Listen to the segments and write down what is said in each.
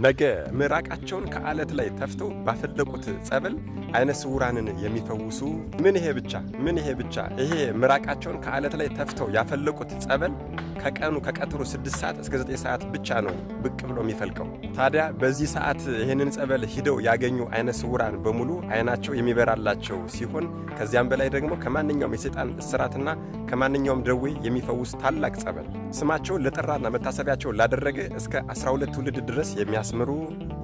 ነገ ምራቃቸውን ከአለት ላይ ተፍተው ባፈለቁት ጸበል አይነ ስውራንን የሚፈውሱ ምን ይሄ ብቻ ይሄ ምራቃቸውን ከአለት ላይ ተፍተው ያፈለቁት ጸበል ከቀጥሩ 6 ሰዓት እስከ 9 ሰዓት ብቻ ነው ብቅ ብሎ የሚፈልቀው። ታዲያ በዚህ ሰዓት ይሄንን ጸበል ሂደው ያገኙ አይነ ስውራን በሙሉ አይናቸው የሚበራላቸው ሲሆን ከዚያም በላይ ደግሞ ከማንኛውም የሰይጣን እስራትና ከማንኛውም ደዌ የሚፈውስ ታላቅ ጸበል ስማቸውን ለጠራና መታሰቢያቸውን ላደረገ እስከ 12 ትውልድ ድረስ የሚያስምሩ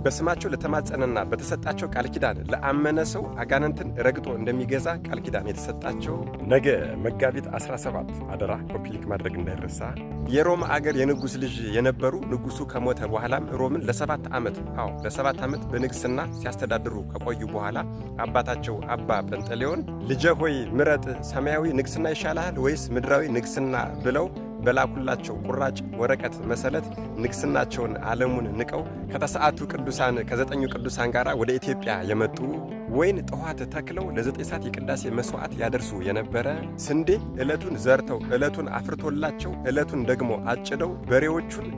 በስማቸው ለተማጸነና በተሰጣቸው ቃል ኪዳን ለአመነ ሰው አጋንንትን ረግጦ እንደሚገዛ ቃል ኪዳን የተሰጣቸው ነገ መጋቢት 17 አደራ ኮፒሊክ ማድረግ እንዳይረሳ። የሮም አገር የንጉስ ልጅ የነበሩ ንጉሱ ከሞተ በኋላም ሮምን ለ7 ዓመት በንግስና ሲያስተዳድሩ ከቆዩ በኋላ አባታቸው አባ ጰንጠሌዎን ልጄ ሆይ ምረጥ፣ ሰማያዊ ንግስና ይሻልሃል ወይስ ምድራዊ ንግስና ብለው በላኩላቸው ቁራጭ ወረቀት መሰረት ንግስናቸውን ዓለሙን ንቀው ከተሰዓቱ ቅዱሳን ከ9 ቅዱሳን ጋር ወደ ኢትዮጵያ የመጡ ወይን ጠዋት ተክለው ለ9 ሰዓት የቅዳሴ መስዋዕት ያደርሱ የነበረ ስንዴ ዕለቱን ዘርተው ዕለቱን አፍርቶላቸው ዕለቱን ደግሞ አጭደው በሬዎቹን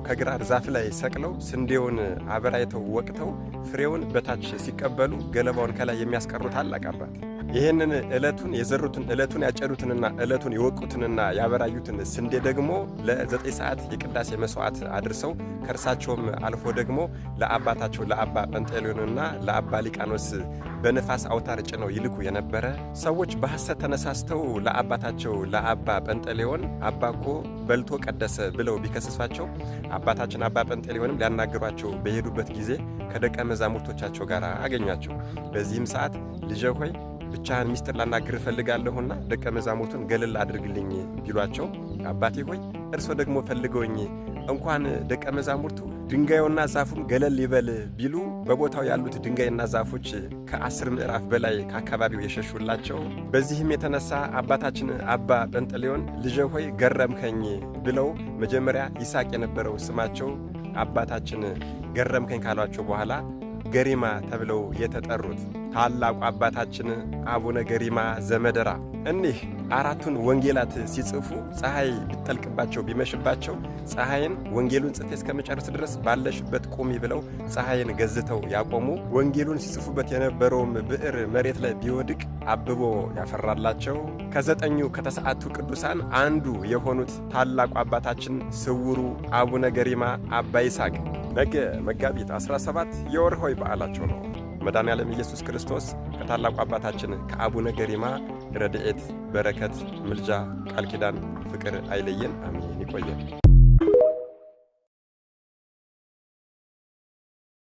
ከግራር ዛፍ ላይ ሰቅለው ስንዴውን አበራይተው ወቅተው ፍሬውን በታች ሲቀበሉ ገለባውን ከላይ የሚያስቀሩ ታላቅ አባት ይህንን ዕለቱን የዘሩትን ዕለቱን ያጨዱትንና ዕለቱን የወቁትንና ያበራዩትን ስንዴ ደግሞ ለ9 ሰዓት የቅዳሴ መስዋዕት አድርሰው ከእርሳቸውም አልፎ ደግሞ ለአባታቸው ለአባ ጰንጠሌዎንና ለአባ ሊቃኖስ በነፋስ አውታር ጭነው ይልኩ የነበረ ሰዎች በሐሰት ተነሳስተው ለአባታቸው ለአባ ጰንጠሌዎን አባኮ በልቶ ቀደሰ ብለው ቢከስሷቸው አባታችን አባ ጰንጠሌዎንም ሊያናግሯቸው በሄዱበት ጊዜ ከደቀ መዛሙርቶቻቸው ጋር አገኟቸው። በዚህም ሰዓት ልጄ ሆይ ብቻህን ሚስጥር ላናግር እፈልጋለሁና ደቀ መዛሙርቱን ገለል አድርግልኝ ቢሏቸው አባቴ ሆይ እርሶ ደግሞ ፈልገውኝ እንኳን ደቀ መዛሙርቱ ድንጋዩና ዛፉም ገለል ይበል ቢሉ በቦታው ያሉት ድንጋይና ዛፎች ከ10 ምዕራፍ በላይ ከአካባቢው የሸሹላቸው። በዚህም የተነሳ አባታችን አባ ጰንጠሌዎን ልጄ ሆይ ገረምከኝ ብለው መጀመሪያ ይስሐቅ የነበረው ስማቸው አባታችን ገረምከኝ ካሏቸው በኋላ ገሪማ ተብለው የተጠሩት ታላቁ አባታችን አቡነ ገሪማ ዘመደራ እኒህ 4ቱን ወንጌላት ሲጽፉ ፀሐይ ቢጠልቅባቸው ቢመሽባቸው ፀሐይን ወንጌሉን ጽፌ እስከመጨረስ ድረስ ባለሽበት ቁሚ ብለው ፀሐይን ገዝተው ያቆሙ፣ ወንጌሉን ሲጽፉበት የነበረውም ብዕር መሬት ላይ ቢወድቅ አብቦ ያፈራላቸው ከ9 ከተሰዓቱ ቅዱሳን አንዱ የሆኑት ታላቁ አባታችን ስውሩ አቡነ ገሪማ አባ ይስሐቅ ነገ መጋቢት 17 የወርኃዊ በዓላቸው ነው። መድኃኔዓለም ኢየሱስ ክርስቶስ ከታላቁ አባታችን ከአቡነ ገሪማ ረድኤት፣ በረከት፣ ምልጃ፣ ቃል ኪዳን፣ ፍቅር አይለየን። አሜን። ይቆየን።